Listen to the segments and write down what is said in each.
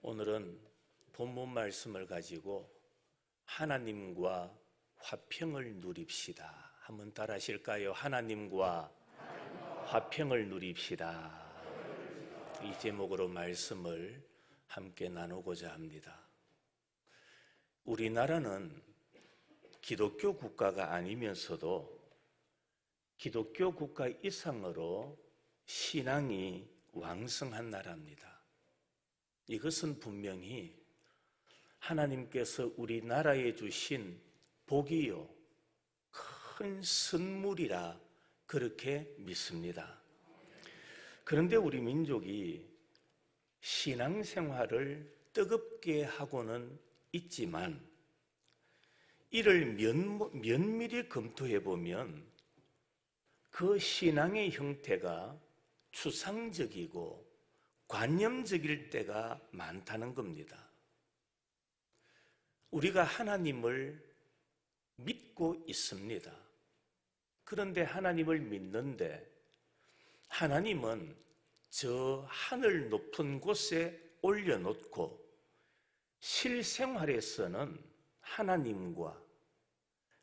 오늘은 본문 말씀을 가지고 하나님과 화평을 누립시다. 한번 따라 하실까요? 하나님과 화평을 누립시다. 이 제목으로 말씀을 함께 나누고자 합니다. 우리나라는 기독교 국가가 아니면서도 기독교 국가 이상으로 신앙이 왕성한 나라입니다. 이것은 분명히 하나님께서 우리나라에 주신 복이요, 큰 선물이라 그렇게 믿습니다. 그런데 우리 민족이 신앙생활을 뜨겁게 하고는 있지만 이를 면밀히 검토해 보면 그 신앙의 형태가 추상적이고 관념적일 때가 많다는 겁니다. 우리가 하나님을 믿고 있습니다. 그런데 하나님을 믿는데 하나님은 저 하늘 높은 곳에 올려놓고 실생활에서는 하나님과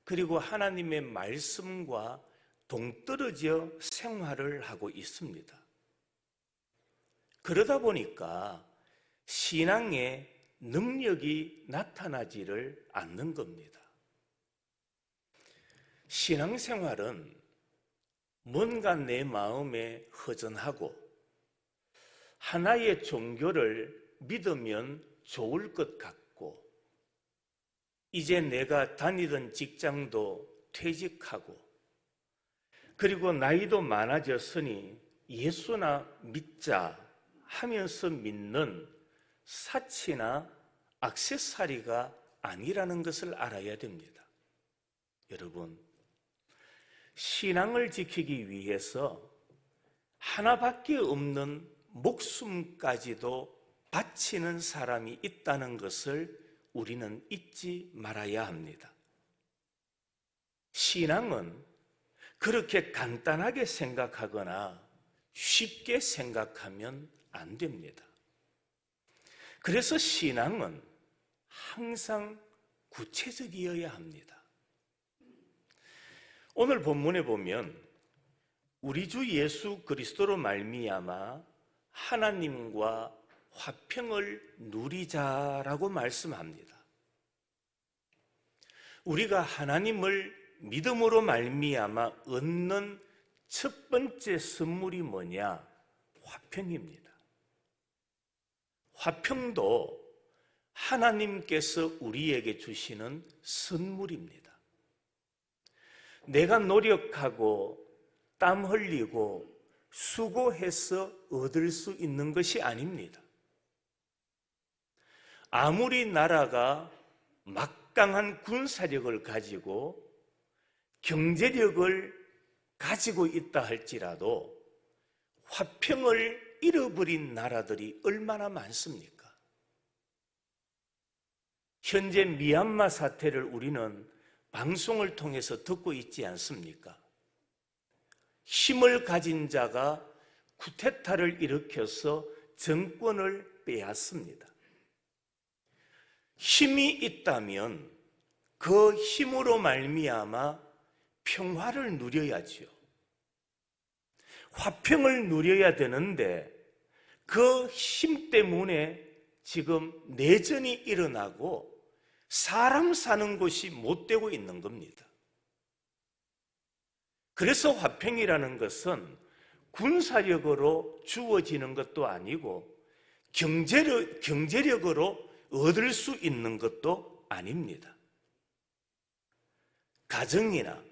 그리고 하나님의 말씀과 동떨어져 생활을 하고 있습니다. 그러다 보니까 신앙의 능력이 나타나지를 않는 겁니다. 신앙생활은 뭔가 내 마음에 허전하고 하나의 종교를 믿으면 좋을 것 같고 이제 내가 다니던 직장도 퇴직하고 그리고 나이도 많아졌으니 예수나 믿자 하면서 믿는 사치나 액세서리가 아니라는 것을 알아야 됩니다. 여러분, 신앙을 지키기 위해서 하나밖에 없는 목숨까지도 바치는 사람이 있다는 것을 우리는 잊지 말아야 합니다. 신앙은 그렇게 간단하게 생각하거나 쉽게 생각하면 안 됩니다. 그래서 신앙은 항상 구체적이어야 합니다. 오늘 본문에 보면 우리 주 예수 그리스도로 말미암아 하나님과 화평을 누리자라고 말씀합니다. 우리가 하나님을 믿음으로 말미암아 얻는 첫 번째 선물이 뭐냐? 화평입니다. 화평도 하나님께서 우리에게 주시는 선물입니다. 내가 노력하고 땀 흘리고 수고해서 얻을 수 있는 것이 아닙니다. 아무리 나라가 막강한 군사력을 가지고 경제력을 가지고 있다 할지라도 화평을 잃어버린 나라들이 얼마나 많습니까? 현재 미얀마 사태를 우리는 방송을 통해서 듣고 있지 않습니까? 힘을 가진 자가 쿠데타를 일으켜서 정권을 빼앗습니다. 힘이 있다면 그 힘으로 말미암아 평화를 누려야지요. 화평을 누려야 되는데 그 힘 때문에 지금 내전이 일어나고 사람 사는 곳이 못 되고 있는 겁니다. 그래서 화평이라는 것은 군사력으로 주어지는 것도 아니고 경제력으로 얻을 수 있는 것도 아닙니다. 가정이나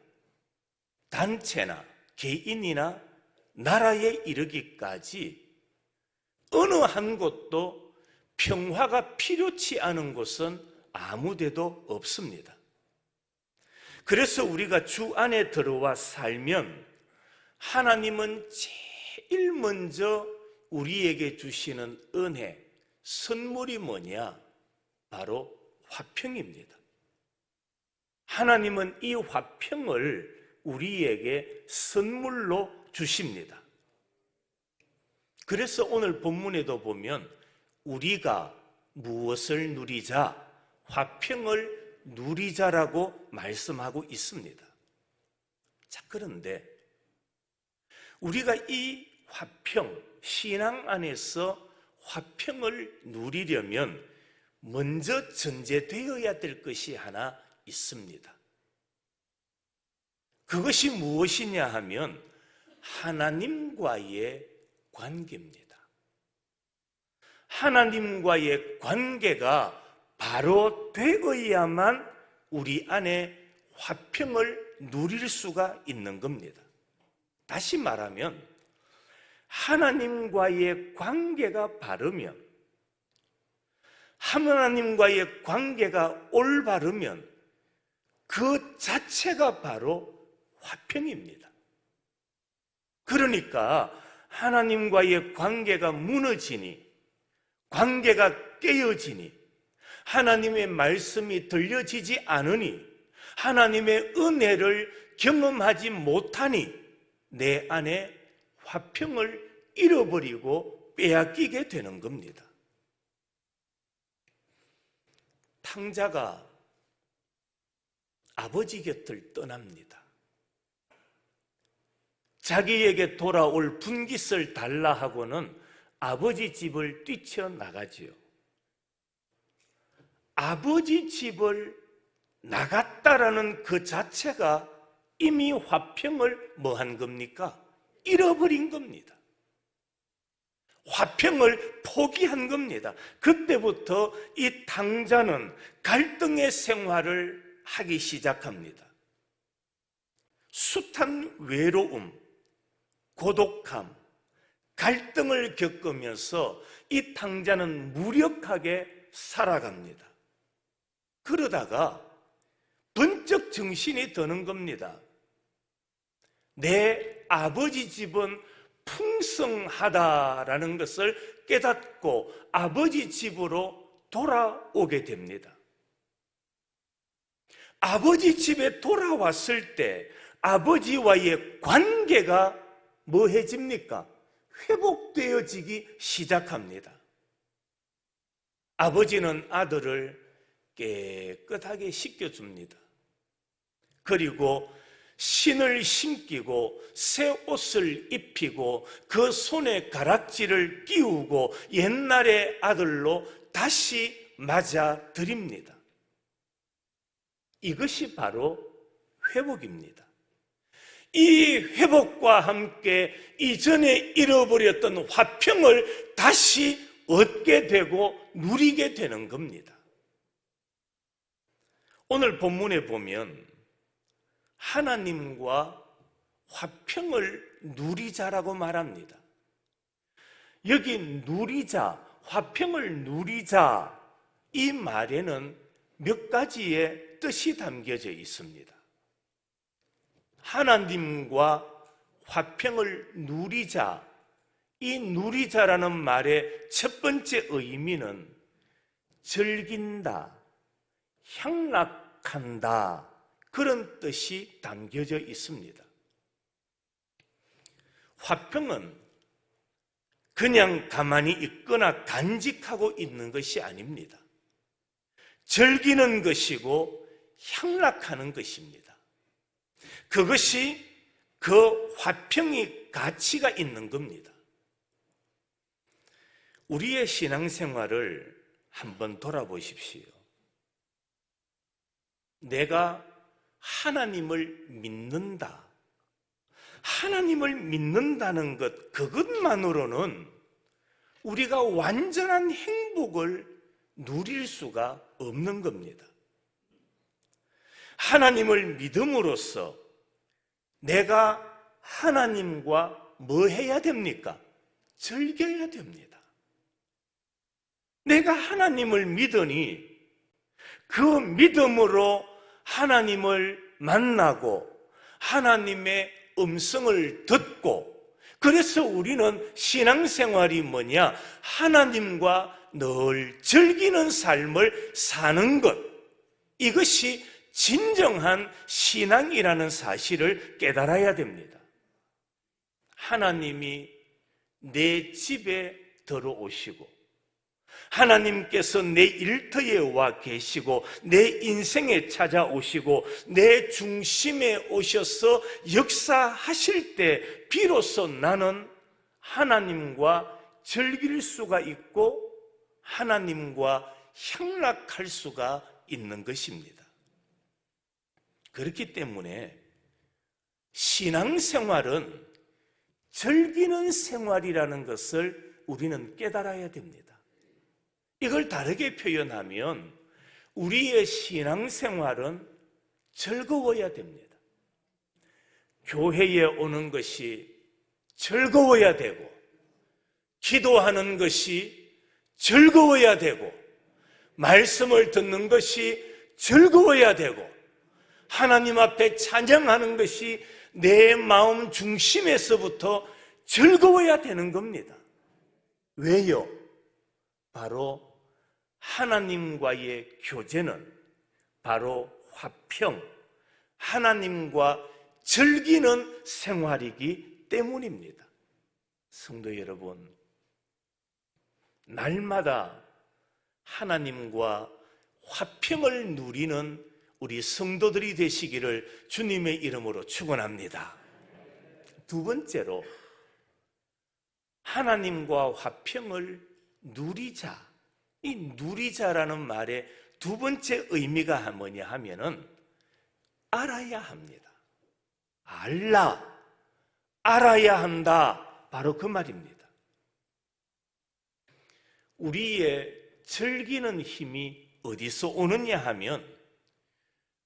단체나 개인이나 나라에 이르기까지 어느 한 곳도 평화가 필요치 않은 곳은 아무 데도 없습니다. 그래서 우리가 주 안에 들어와 살면 하나님은 제일 먼저 우리에게 주시는 은혜, 선물이 뭐냐? 바로 화평입니다. 하나님은 이 화평을 우리에게 선물로 주십니다. 그래서 오늘 본문에도 보면 우리가 무엇을 누리자? 화평을 누리자라고 말씀하고 있습니다. 자, 그런데 우리가 이 화평, 신앙 안에서 화평을 누리려면 먼저 전제되어야 될 것이 하나 있습니다. 그것이 무엇이냐 하면 하나님과의 관계입니다. 하나님과의 관계가 바로 되어야만 우리 안에 화평을 누릴 수가 있는 겁니다. 다시 말하면 하나님과의 관계가 바르면, 하나님과의 관계가 올바르면 그 자체가 바로 화평입니다. 그러니까 하나님과의 관계가 무너지니, 관계가 깨어지니, 하나님의 말씀이 들려지지 않으니, 하나님의 은혜를 경험하지 못하니 내 안에 화평을 잃어버리고 빼앗기게 되는 겁니다. 탕자가 아버지 곁을 떠납니다. 자기에게 돌아올 분깃을 달라 하고는 아버지 집을 뛰쳐나가지요. 아버지 집을 나갔다라는 그 자체가 이미 화평을 뭐한 겁니까? 잃어버린 겁니다. 화평을 포기한 겁니다. 그때부터 이 탕자는 갈등의 생활을 하기 시작합니다. 숱한 외로움, 고독함, 갈등을 겪으면서 이 탕자는 무력하게 살아갑니다. 그러다가 번쩍 정신이 드는 겁니다. 내 아버지 집은 풍성하다라는 것을 깨닫고 아버지 집으로 돌아오게 됩니다. 아버지 집에 돌아왔을 때 아버지와의 관계가 뭐해집니까? 회복되어지기 시작합니다. 아버지는 아들을 깨끗하게 씻겨줍니다. 그리고 신을 신기고 새 옷을 입히고 그 손에 가락지를 끼우고 옛날의 아들로 다시 맞아들입니다. 이것이 바로 회복입니다. 이 회복과 함께 이전에 잃어버렸던 화평을 다시 얻게 되고 누리게 되는 겁니다. 오늘 본문에 보면 하나님과 화평을 누리자라고 말합니다. 여기 누리자, 화평을 누리자, 이 말에는 몇 가지의 뜻이 담겨져 있습니다. 하나님과 화평을 누리자, 이 누리자라는 말의 첫 번째 의미는 즐긴다, 향락한다, 그런 뜻이 담겨져 있습니다. 화평은 그냥 가만히 있거나 간직하고 있는 것이 아닙니다. 즐기는 것이고 향락하는 것입니다. 그것이 그 화평이 가치가 있는 겁니다. 우리의 신앙생활을 한번 돌아보십시오. 내가 하나님을 믿는다. 하나님을 믿는다는 것, 그것만으로는 우리가 완전한 행복을 누릴 수가 없는 겁니다. 하나님을 믿음으로써 내가 하나님과 뭐 해야 됩니까? 즐겨야 됩니다. 내가 하나님을 믿으니 그 믿음으로 하나님을 만나고 하나님의 음성을 듣고, 그래서 우리는 신앙생활이 뭐냐? 하나님과 늘 즐기는 삶을 사는 것, 이것이 진정한 신앙이라는 사실을 깨달아야 됩니다. 하나님이 내 집에 들어오시고 하나님께서 내 일터에 와 계시고 내 인생에 찾아오시고 내 중심에 오셔서 역사하실 때 비로소 나는 하나님과 즐길 수가 있고 하나님과 향락할 수가 있는 것입니다. 그렇기 때문에 신앙생활은 즐기는 생활이라는 것을 우리는 깨달아야 됩니다. 이걸 다르게 표현하면 우리의 신앙생활은 즐거워야 됩니다. 교회에 오는 것이 즐거워야 되고 기도하는 것이 즐거워야 되고 말씀을 듣는 것이 즐거워야 되고 하나님 앞에 찬양하는 것이 내 마음 중심에서부터 즐거워야 되는 겁니다. 왜요? 바로 하나님과의 교제는 바로 화평, 하나님과 즐기는 생활이기 때문입니다. 성도 여러분, 날마다 하나님과 화평을 누리는 우리 성도들이 되시기를 주님의 이름으로 축원합니다. 두 번째로 하나님과 화평을 누리자. 이 누리자라는 말의 두 번째 의미가 뭐냐 하면은 알아야 합니다. 알아야 한다. 바로 그 말입니다. 우리의 즐기는 힘이 어디서 오느냐 하면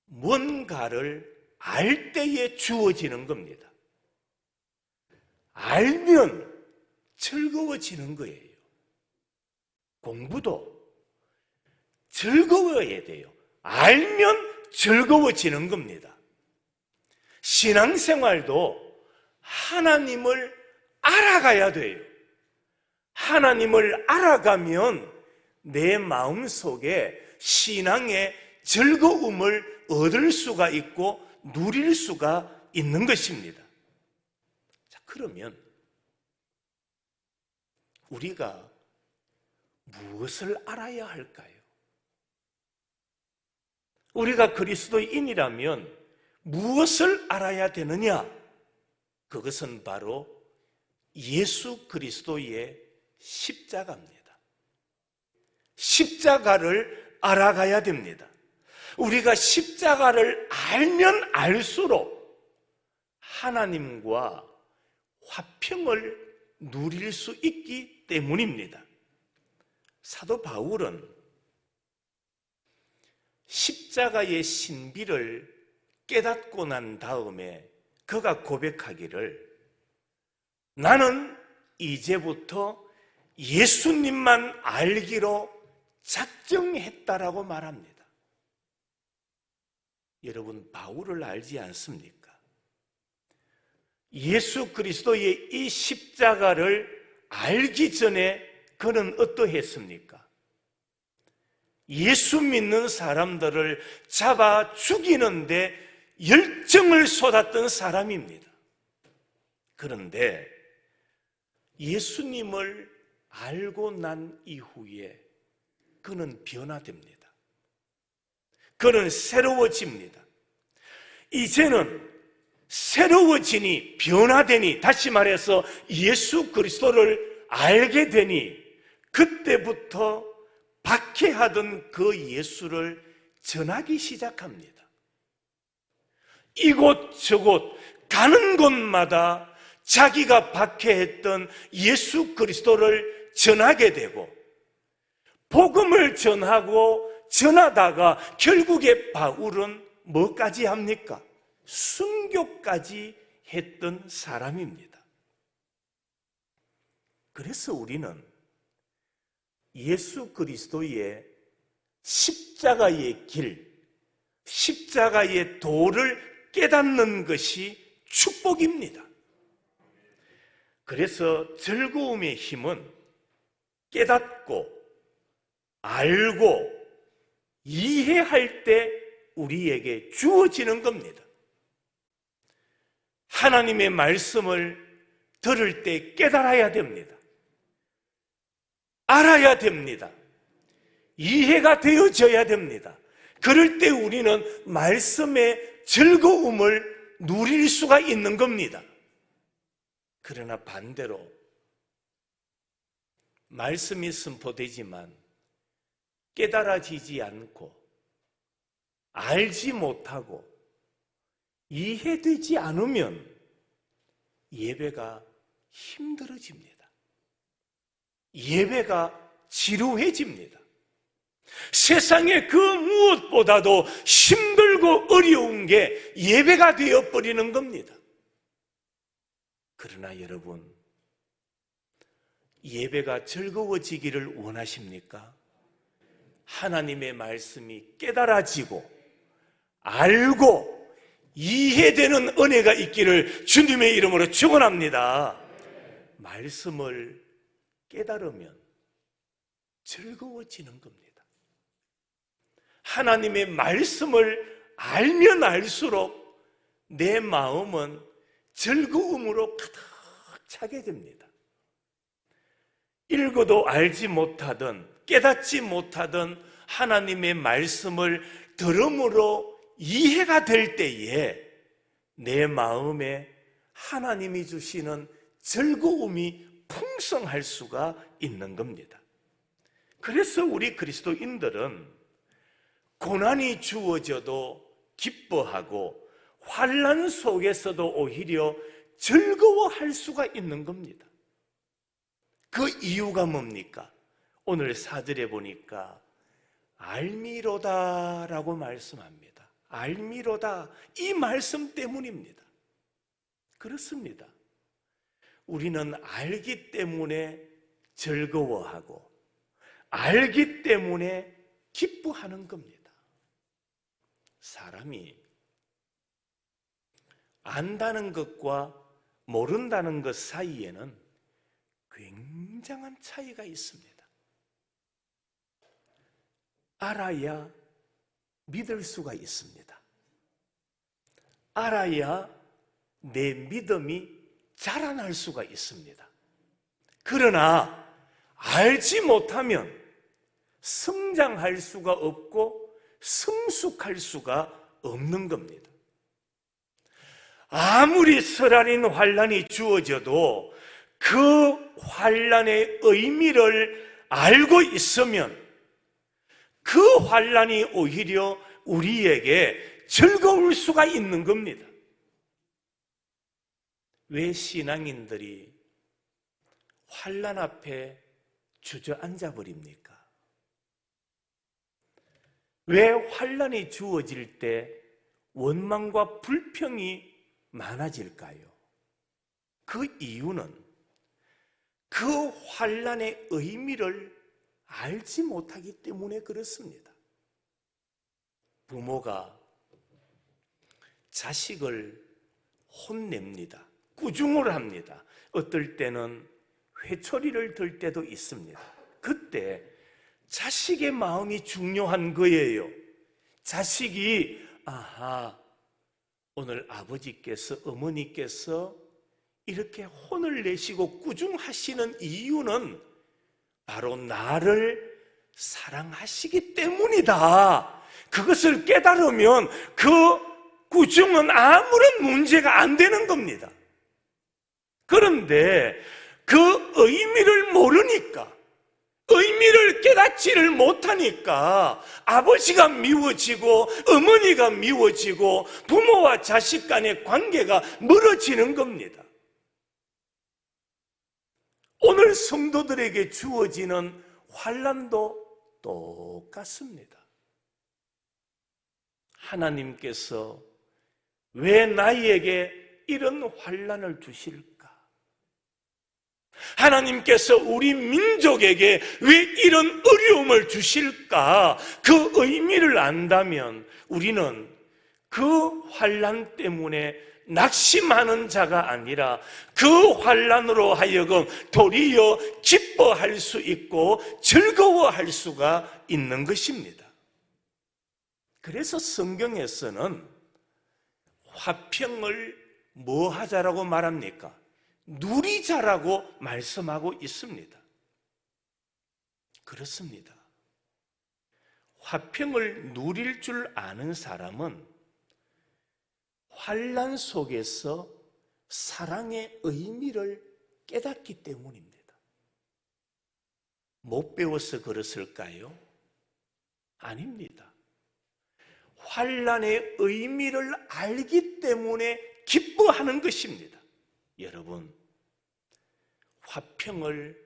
뭔가를 알 때에 주어지는 겁니다. 알면 즐거워지는 거예요. 공부도 즐거워야 돼요. 알면 즐거워지는 겁니다. 신앙생활도 하나님을 알아가야 돼요. 하나님을 알아가면 내 마음속에 신앙의 즐거움을 얻을 수가 있고 누릴 수가 있는 것입니다. 자, 그러면 우리가 무엇을 알아야 할까요? 우리가 그리스도인이라면 무엇을 알아야 되느냐? 그것은 바로 예수 그리스도의 십자가입니다. 십자가를 알아가야 됩니다. 우리가 십자가를 알면 알수록 하나님과 화평을 누릴 수 있기 때문입니다. 사도 바울은 십자가의 신비를 깨닫고 난 다음에 그가 고백하기를 나는 이제부터 예수님만 알기로 작정했다라고 말합니다. 여러분, 바울을 알지 않습니까? 예수 그리스도의 이 십자가를 알기 전에 그는 어떠했습니까? 예수 믿는 사람들을 잡아 죽이는데 열정을 쏟았던 사람입니다. 그런데 예수님을 알고 난 이후에 그는 변화됩니다. 그는 새로워집니다. 이제는 새로워지니 변화되니 다시 말해서 예수 그리스도를 알게 되니 그때부터 박해하던 그 예수를 전하기 시작합니다. 이곳저곳 가는 곳마다 자기가 박해했던 예수 그리스도를 전하게 되고 복음을 전하다가 결국에 바울은 뭐까지 합니까? 순교까지 했던 사람입니다. 그래서 우리는 예수 그리스도의 십자가의 길, 십자가의 도를 깨닫는 것이 축복입니다. 그래서 즐거움의 힘은 깨닫고 알고 이해할 때 우리에게 주어지는 겁니다. 하나님의 말씀을 들을 때 깨달아야 됩니다. 알아야 됩니다. 이해가 되어져야 됩니다. 그럴 때 우리는 말씀의 즐거움을 누릴 수가 있는 겁니다. 그러나 반대로 말씀이 선포되지만 깨달아지지 않고 알지 못하고 이해되지 않으면 예배가 힘들어집니다. 예배가 지루해집니다. 세상에 그 무엇보다도 힘들고 어려운 게 예배가 되어버리는 겁니다. 그러나 여러분, 예배가 즐거워지기를 원하십니까? 하나님의 말씀이 깨달아지고 알고 이해되는 은혜가 있기를 주님의 이름으로 축원합니다. 말씀을 깨달으면 즐거워지는 겁니다. 하나님의 말씀을 알면 알수록 내 마음은 즐거움으로 가득 차게 됩니다. 읽어도 알지 못하던 깨닫지 못하던 하나님의 말씀을 들음으로 이해가 될 때에 내 마음에 하나님이 주시는 즐거움이 풍성할 수가 있는 겁니다. 그래서 우리 그리스도인들은 고난이 주어져도 기뻐하고 환난 속에서도 오히려 즐거워할 수가 있는 겁니다. 그 이유가 뭡니까? 오늘 4절에 보니까 알미로다라고 말씀합니다. 알미로다, 이 말씀 때문입니다. 그렇습니다. 우리는 알기 때문에 즐거워하고 알기 때문에 기뻐하는 겁니다. 사람이 안다는 것과 모른다는 것 사이에는 굉장한 차이가 있습니다. 알아야 믿을 수가 있습니다. 알아야 내 믿음이 자라날 수가 있습니다. 그러나 알지 못하면 성장할 수가 없고 성숙할 수가 없는 겁니다. 아무리 설알인 환난이 주어져도 그 환난의 의미를 알고 있으면 그 환난이 오히려 우리에게 즐거울 수가 있는 겁니다. 왜 신앙인들이 환난 앞에 주저앉아 버립니까? 왜 환난이 주어질 때 원망과 불평이 많아질까요? 그 이유는 그 환난의 의미를 알지 못하기 때문에 그렇습니다. 부모가 자식을 혼냅니다. 꾸중을 합니다. 어떨 때는 회초리를 들 때도 있습니다. 그때 자식의 마음이 중요한 거예요. 자식이 오늘 아버지께서 어머니께서 이렇게 혼을 내시고 꾸중하시는 이유는 바로 나를 사랑하시기 때문이다. 그것을 깨달으면 그 꾸중은 아무런 문제가 안 되는 겁니다. 그런데 그 의미를 모르니까, 의미를 깨닫지를 못하니까 아버지가 미워지고 어머니가 미워지고 부모와 자식 간의 관계가 멀어지는 겁니다. 오늘 성도들에게 주어지는 환난도 똑같습니다. 하나님께서 왜 나에게 이런 환난을 주실까? 하나님께서 우리 민족에게 왜 이런 어려움을 주실까? 그 의미를 안다면 우리는 그 환난 때문에 낙심하는 자가 아니라 그 환난으로 하여금 도리어 기뻐할 수 있고 즐거워할 수가 있는 것입니다. 그래서 성경에서는 화평을 뭐 하자라고 말합니까? 누리자라고 말씀하고 있습니다. 그렇습니다. 화평을 누릴 줄 아는 사람은 환난 속에서 사랑의 의미를 깨닫기 때문입니다. 못 배워서 그랬을까요? 아닙니다. 환난의 의미를 알기 때문에 기뻐하는 것입니다. 여러분, 화평을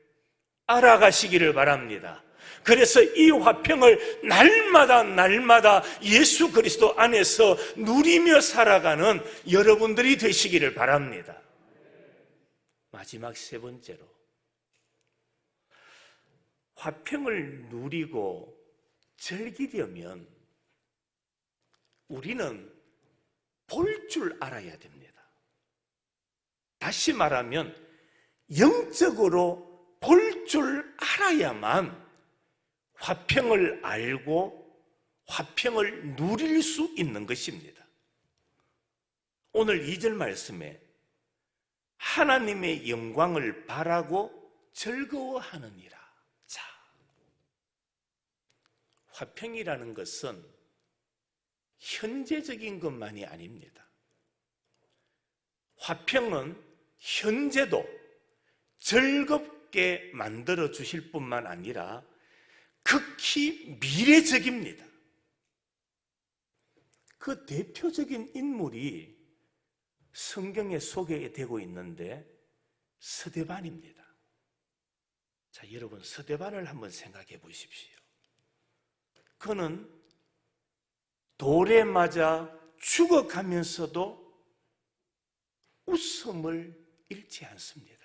알아가시기를 바랍니다. 그래서 이 화평을 날마다 예수 그리스도 안에서 누리며 살아가는 여러분들이 되시기를 바랍니다. 마지막 세 번째로, 화평을 누리고 즐기려면 우리는 볼 줄 알아야 됩니다. 다시 말하면 영적으로 볼 줄 알아야만 화평을 알고 화평을 누릴 수 있는 것입니다. 오늘 2절 말씀에 하나님의 영광을 바라고 즐거워하느니라. 자, 화평이라는 것은 현재적인 것만이 아닙니다. 화평은 현재도 즐겁게 만들어 주실 뿐만 아니라 극히 미래적입니다. 그 대표적인 인물이 성경에 소개되고 있는데 스데반입니다. 자, 여러분, 스데반을 한번 생각해 보십시오. 그는 돌에 맞아 죽어가면서도 웃음을 잃지 않습니다.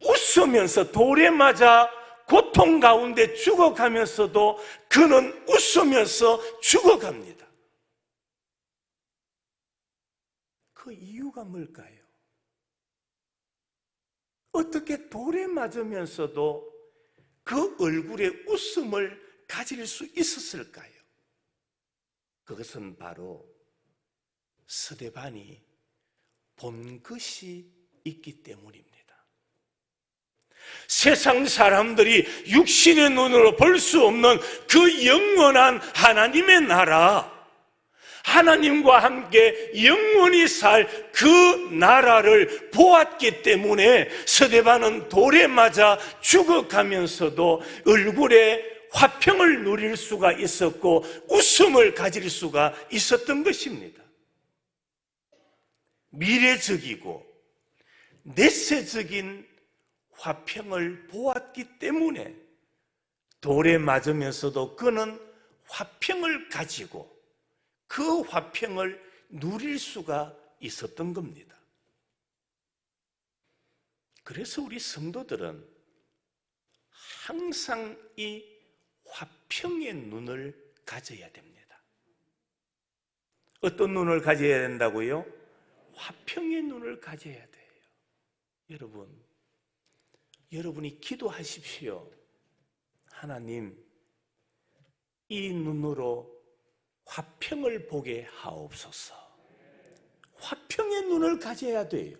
웃으면서 돌에 맞아 고통 가운데 죽어가면서도 그는 웃으면서 죽어갑니다. 그 이유가 뭘까요? 어떻게 돌에 맞으면서도 그 얼굴에 웃음을 가질 수 있었을까요? 그것은 바로 스데반이 본 것이 있기 때문입니다. 세상 사람들이 육신의 눈으로 볼 수 없는 그 영원한 하나님의 나라, 하나님과 함께 영원히 살 그 나라를 보았기 때문에 스데반은 돌에 맞아 죽어가면서도 얼굴에 화평을 누릴 수가 있었고 웃음을 가질 수가 있었던 것입니다. 미래적이고 내세적인 화평을 보았기 때문에 돌에 맞으면서도 그는 화평을 가지고 그 화평을 누릴 수가 있었던 겁니다. 그래서 우리 성도들은 항상 이 화평의 눈을 가져야 됩니다. 어떤 눈을 가져야 된다고요? 화평의 눈을 가져야 돼요. 여러분이 기도하십시오. 하나님, 이 눈으로 화평을 보게 하옵소서. 화평의 눈을 가져야 돼요.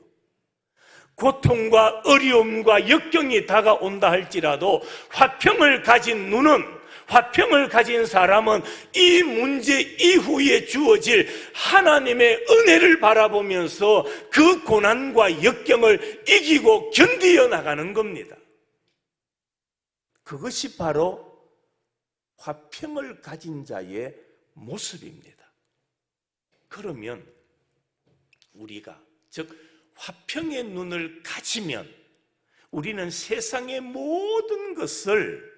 고통과 어려움과 역경이 다가온다 할지라도 화평을 가진 눈은, 화평을 가진 사람은 이 문제 이후에 주어질 하나님의 은혜를 바라보면서 그 고난과 역경을 이기고 견디어 나가는 겁니다. 그것이 바로 화평을 가진 자의 모습입니다. 그러면 우리가, 즉 화평의 눈을 가지면 우리는 세상의 모든 것을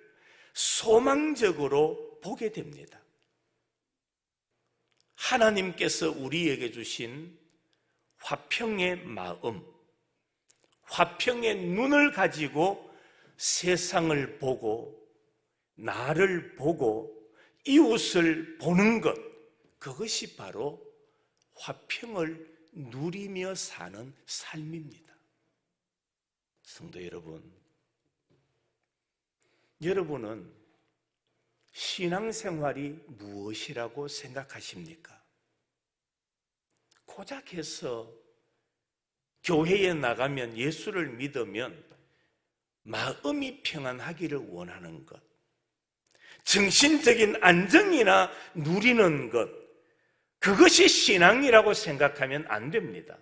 소망적으로 보게 됩니다. 하나님께서 우리에게 주신 화평의 마음, 화평의 눈을 가지고 세상을 보고 나를 보고 이웃을 보는 것, 그것이 바로 화평을 누리며 사는 삶입니다. 성도 여러분, 여러분은 신앙생활이 무엇이라고 생각하십니까? 고작 해서 교회에 나가면, 예수를 믿으면 마음이 평안하기를 원하는 것, 정신적인 안정이나 누리는 것, 그것이 신앙이라고 생각하면 안 됩니다.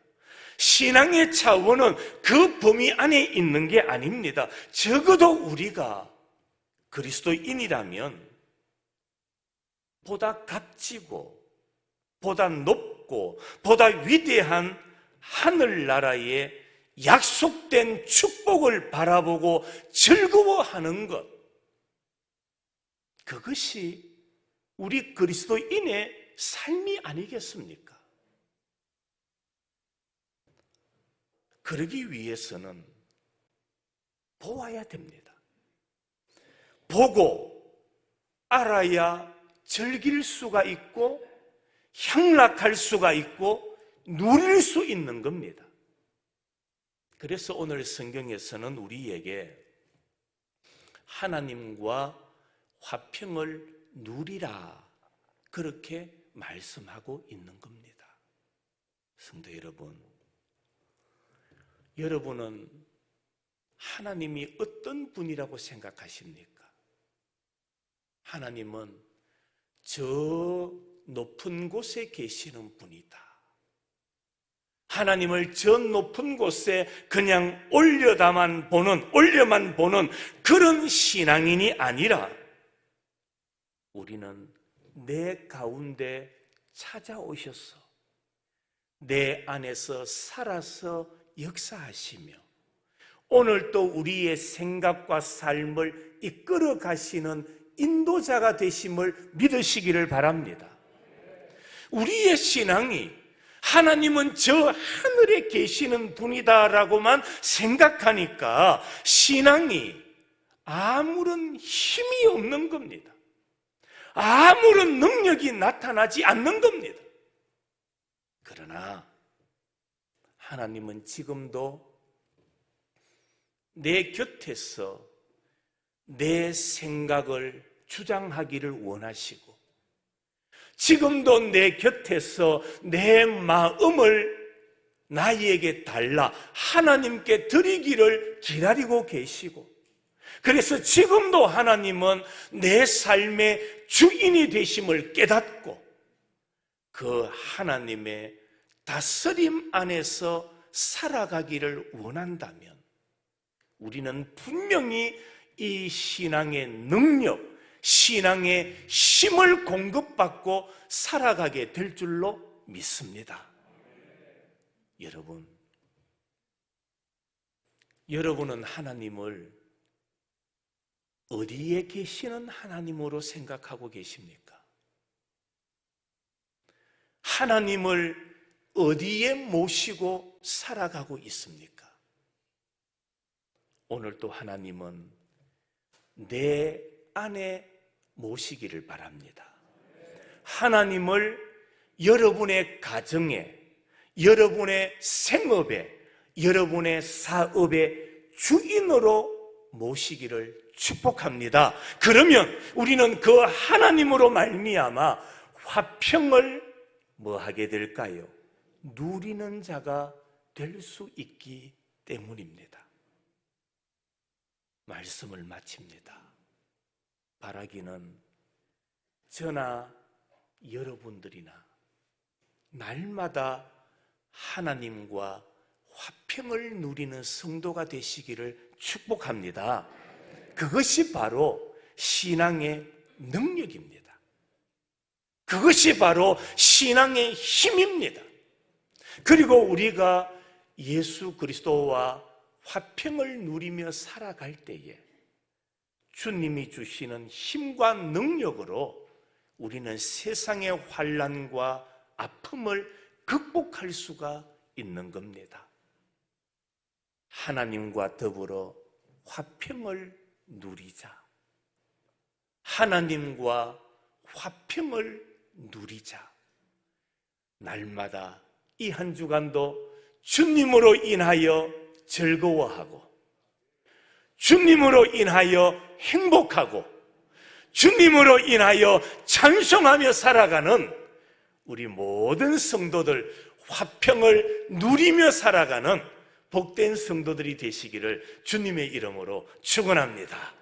신앙의 차원은 그 범위 안에 있는 게 아닙니다. 적어도 우리가 그리스도인이라면 보다 값지고 보다 높고 보다 위대한 하늘나라의 약속된 축복을 바라보고 즐거워하는 것, 그것이 우리 그리스도인의 삶이 아니겠습니까? 그러기 위해서는 보아야 됩니다. 보고 알아야 즐길 수가 있고 향락할 수가 있고 누릴 수 있는 겁니다. 그래서 오늘 성경에서는 우리에게 하나님과 화평을 누리라, 그렇게 말씀하고 있는 겁니다. 성도 여러분, 여러분은 하나님이 어떤 분이라고 생각하십니까? 하나님은 저 높은 곳에 계시는 분이다. 하나님을 저 높은 곳에 그냥 올려만 보는 그런 신앙인이 아니라 우리는 내 가운데 찾아오셔서 내 안에서 살아서 역사하시며 오늘도 우리의 생각과 삶을 이끌어 가시는 인도자가 되심을 믿으시기를 바랍니다. 우리의 신앙이 하나님은 저 하늘에 계시는 분이다라고만 생각하니까 신앙이 아무런 힘이 없는 겁니다. 아무런 능력이 나타나지 않는 겁니다. 그러나 하나님은 지금도 내 곁에서 내 생각을 주장하기를 원하시고 지금도 내 곁에서 내 마음을 나에게 달라 하나님께 드리기를 기다리고 계시고, 그래서 지금도 하나님은 내 삶의 주인이 되심을 깨닫고 그 하나님의 다스림 안에서 살아가기를 원한다면 우리는 분명히 이 신앙의 능력, 신앙의 힘을 공급받고 살아가게 될 줄로 믿습니다. 여러분은 하나님을 어디에 계시는 하나님으로 생각하고 계십니까? 하나님을 어디에 모시고 살아가고 있습니까? 오늘도 하나님은 내 안에 모시기를 바랍니다. 하나님을 여러분의 가정에, 여러분의 생업에, 여러분의 사업의 주인으로 모시기를 축복합니다. 그러면 우리는 그 하나님으로 말미암아 화평을 뭐하게 될까요? 누리는 자가 될 수 있기 때문입니다. 말씀을 마칩니다. 바라기는 저나 여러분들이나 날마다 하나님과 화평을 누리는 성도가 되시기를 축복합니다. 그것이 바로 신앙의 능력입니다. 그것이 바로 신앙의 힘입니다. 그리고 우리가 예수 그리스도와 화평을 누리며 살아갈 때에 주님이 주시는 힘과 능력으로 우리는 세상의 환난과 아픔을 극복할 수가 있는 겁니다. 하나님과 더불어 화평을 누리자. 하나님과 화평을 누리자. 날마다 이 한 주간도 주님으로 인하여 즐거워하고 주님으로 인하여 행복하고 주님으로 인하여 찬송하며 살아가는 우리 모든 성도들, 화평을 누리며 살아가는 복된 성도들이 되시기를 주님의 이름으로 축원합니다.